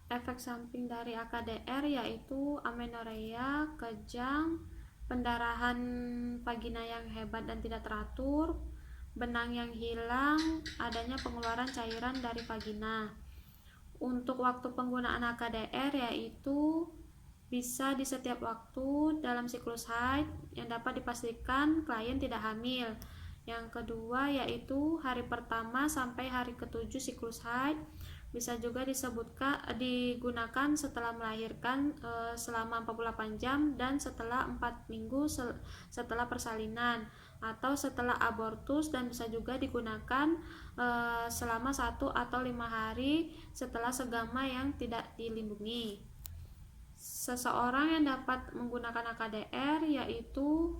Efek samping dari AKDR yaitu amenorea, kejang, pendarahan vagina yang hebat dan tidak teratur, benang yang hilang, adanya pengeluaran cairan dari vagina. Untuk waktu penggunaan AKDR yaitu bisa di setiap waktu dalam siklus haid yang dapat dipastikan klien tidak hamil. Yang kedua yaitu hari pertama sampai hari ketujuh siklus haid. Bisa juga digunakan setelah melahirkan selama 48 jam dan setelah 4 minggu setelah persalinan atau setelah abortus, dan bisa juga digunakan selama 1 atau 5 hari setelah segama yang tidak dilindungi. Seseorang yang dapat menggunakan AKDR yaitu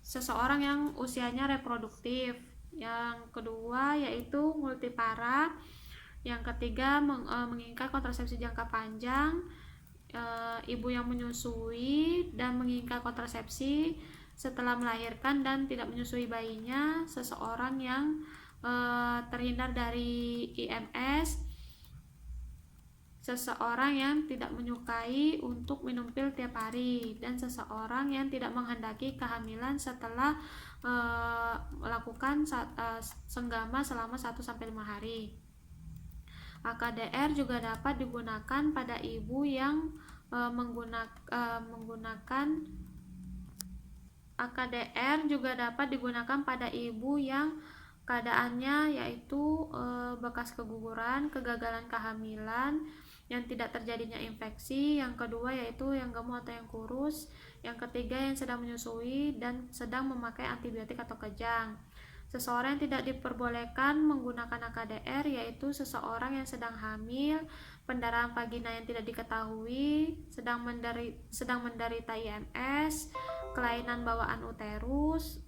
seseorang yang usianya reproduktif. Yang kedua yaitu multipara. Yang ketiga menginginkan kontrasepsi jangka panjang, ibu yang menyusui dan menginginkan kontrasepsi setelah melahirkan dan tidak menyusui bayinya, seseorang yang terhindar dari IMS, seseorang yang tidak menyukai untuk minum pil tiap hari, dan seseorang yang tidak menghendaki kehamilan setelah melakukan senggama selama 1-5 hari. AKDR juga dapat digunakan pada ibu yang menggunakan AKDR juga dapat digunakan pada ibu yang keadaannya yaitu bekas keguguran, kegagalan kehamilan yang tidak terjadinya infeksi. Yang kedua yaitu yang gemuk atau yang kurus. Yang ketiga yang sedang menyusui dan sedang memakai antibiotik atau kejang. Seseorang yang tidak diperbolehkan menggunakan AKDR yaitu seseorang yang sedang hamil, pendarahan vagina yang tidak diketahui, sedang menderita IMS, kelainan bawaan uterus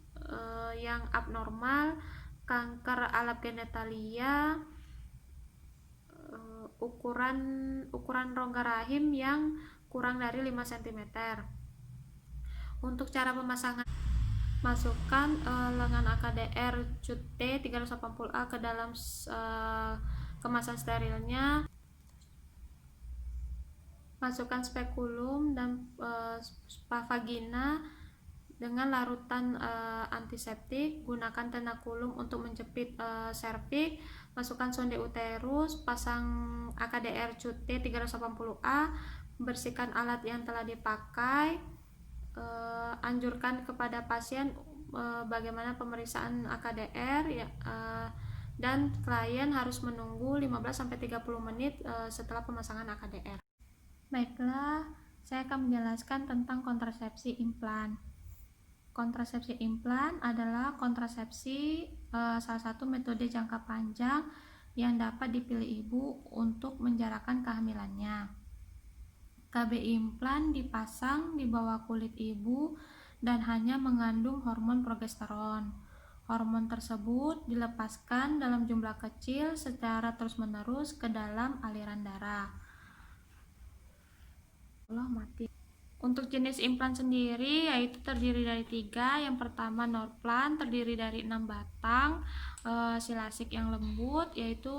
yang abnormal, kanker alat genitalia, ukuran rongga rahim yang kurang dari 5 cm. Untuk cara pemasangan, masukkan lengan AKDR Cut T 380A ke dalam kemasan sterilnya. Masukkan spekulum dan spa vagina dengan larutan antiseptik. Gunakan tenakulum untuk menjepit serviks. Masukkan sonde uterus. Pasang AKDR Cut T 380A. Bersihkan alat yang telah dipakai. Anjurkan kepada pasien bagaimana pemeriksaan AKDR ya, dan klien harus menunggu 15-30 menit setelah pemasangan AKDR. Baiklah, saya akan menjelaskan tentang kontrasepsi implan. Kontrasepsi implan adalah kontrasepsi salah satu metode jangka panjang yang dapat dipilih ibu untuk menjarakkan kehamilannya. KB implan dipasang di bawah kulit ibu dan hanya mengandung hormon progesteron. Hormon tersebut dilepaskan dalam jumlah kecil secara terus-menerus ke dalam aliran darah. Untuk jenis implan sendiri yaitu terdiri dari 3. Yang pertama Norplan, terdiri dari 6 batang silasik yang lembut, yaitu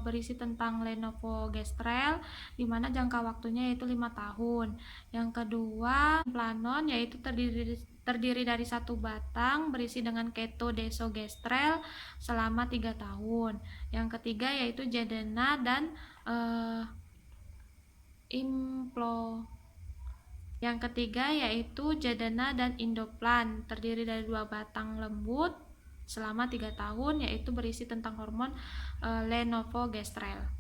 berisi tentang Lenovogestrel, di mana jangka waktunya yaitu 5 tahun. Yang kedua Implanon, yaitu terdiri dari 1 batang berisi dengan Ketodesogestrel selama 3 tahun. Yang ketiga yaitu Jadena dan Yang ketiga yaitu Jadena dan Indoplan, terdiri dari 2 batang lembut selama 3 tahun, yaitu berisi tentang hormon Lenovogestrel.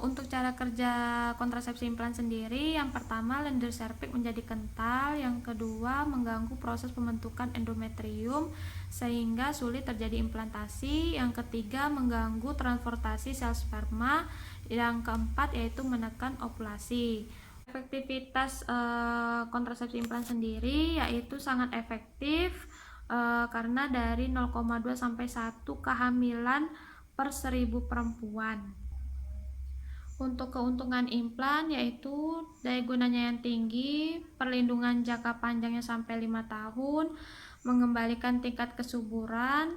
Untuk cara kerja kontrasepsi implan sendiri, yang pertama lender serviks menjadi kental, yang kedua mengganggu proses pembentukan endometrium sehingga sulit terjadi implantasi, yang ketiga mengganggu transportasi sel sperma, yang keempat yaitu menekan ovulasi. Efektivitas kontrasepsi implan sendiri yaitu sangat efektif karena dari 0,2 sampai 1 kehamilan per 1000 perempuan. Untuk keuntungan implan yaitu daya gunanya yang tinggi, perlindungan jangka panjangnya sampai 5 tahun, mengembalikan tingkat kesuburan,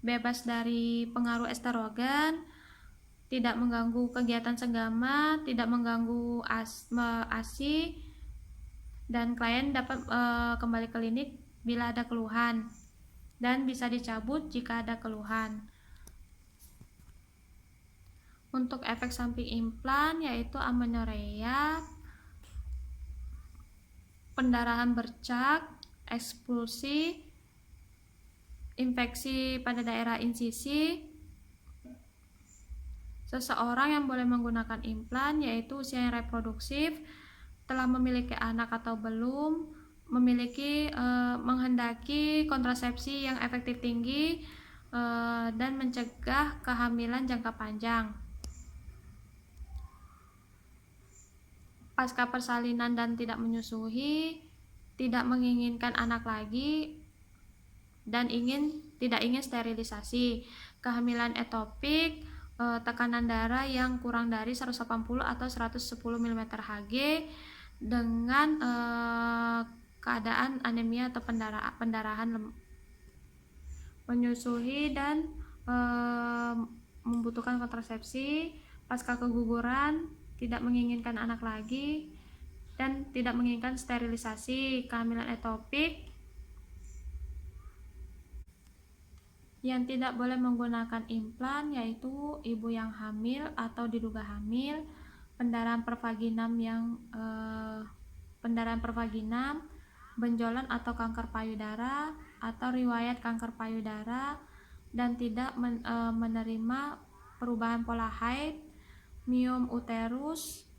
bebas dari pengaruh estrogen, tidak mengganggu kegiatan senggama, tidak mengganggu ASI, dan klien dapat kembali ke klinik bila ada keluhan dan bisa dicabut jika ada keluhan. Untuk efek samping implan yaitu amenorrea, pendarahan bercak, ekspulsi, infeksi pada daerah insisi. Seseorang yang boleh menggunakan implan yaitu usia yang reproduktif, telah memiliki anak atau belum, memiliki menghendaki kontrasepsi yang efektif tinggi dan mencegah kehamilan jangka panjang. Pasca persalinan dan tidak menyusui, tidak menginginkan anak lagi, dan tidak ingin sterilisasi. Kehamilan etopik, tekanan darah yang kurang dari 180 atau 110 mm Hg dengan keadaan anemia atau pendarahan, menyusui dan membutuhkan kontrasepsi. Pasca keguguran, tidak menginginkan anak lagi dan tidak menginginkan sterilisasi. Kehamilan etopik yang tidak boleh menggunakan implan yaitu ibu yang hamil atau diduga hamil, pendarahan pervaginam, benjolan atau kanker payudara atau riwayat kanker payudara, dan tidak menerima perubahan pola haid, miom uterus.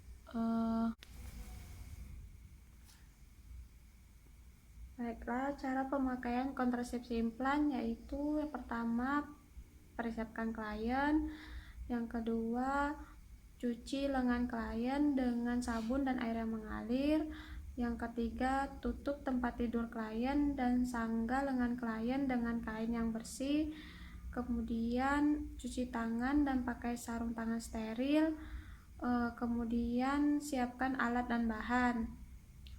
Baiklah, cara pemakaian kontrasepsi implan yaitu yang pertama, persiapkan klien. Yang kedua, cuci lengan klien dengan sabun dan air yang mengalir. Yang ketiga, tutup tempat tidur klien dan sanggah lengan klien dengan kain yang bersih. Kemudian cuci tangan dan pakai sarung tangan steril. Kemudian siapkan alat dan bahan.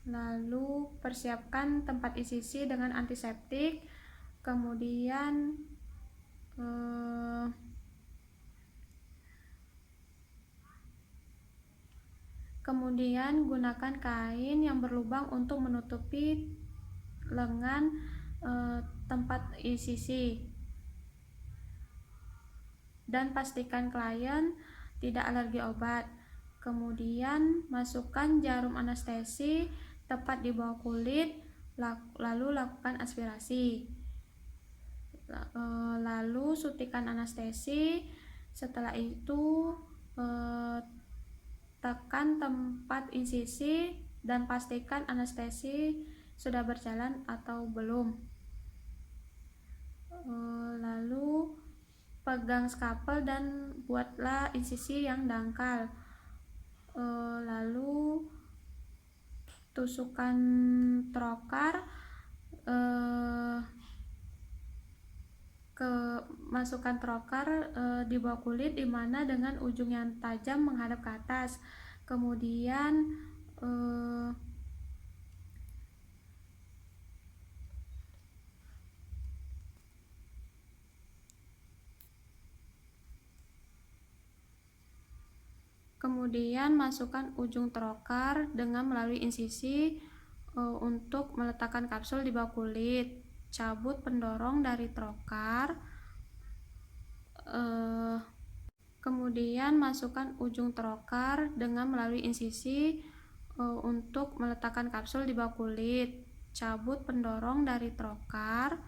Lalu persiapkan tempat insisi dengan antiseptik. Kemudian gunakan kain yang berlubang untuk menutupi lengan tempat insisi, dan pastikan klien tidak alergi obat. Kemudian masukkan jarum anestesi tepat di bawah kulit, lalu lakukan aspirasi. Lalu suntikan anestesi. Setelah itu tekan tempat insisi dan pastikan anestesi sudah berjalan atau belum. Lalu pegang skapel dan buatlah insisi yang dangkal. Lalu tusukkan trokar, masukkan trokar di bawah kulit, di mana dengan ujung yang tajam menghadap ke atas. Kemudian masukkan ujung trokar dengan melalui insisi untuk meletakkan kapsul di bawah kulit. Cabut pendorong dari trokar. Kemudian masukkan ujung trokar dengan melalui insisi untuk meletakkan kapsul di bawah kulit. Cabut pendorong dari trokar.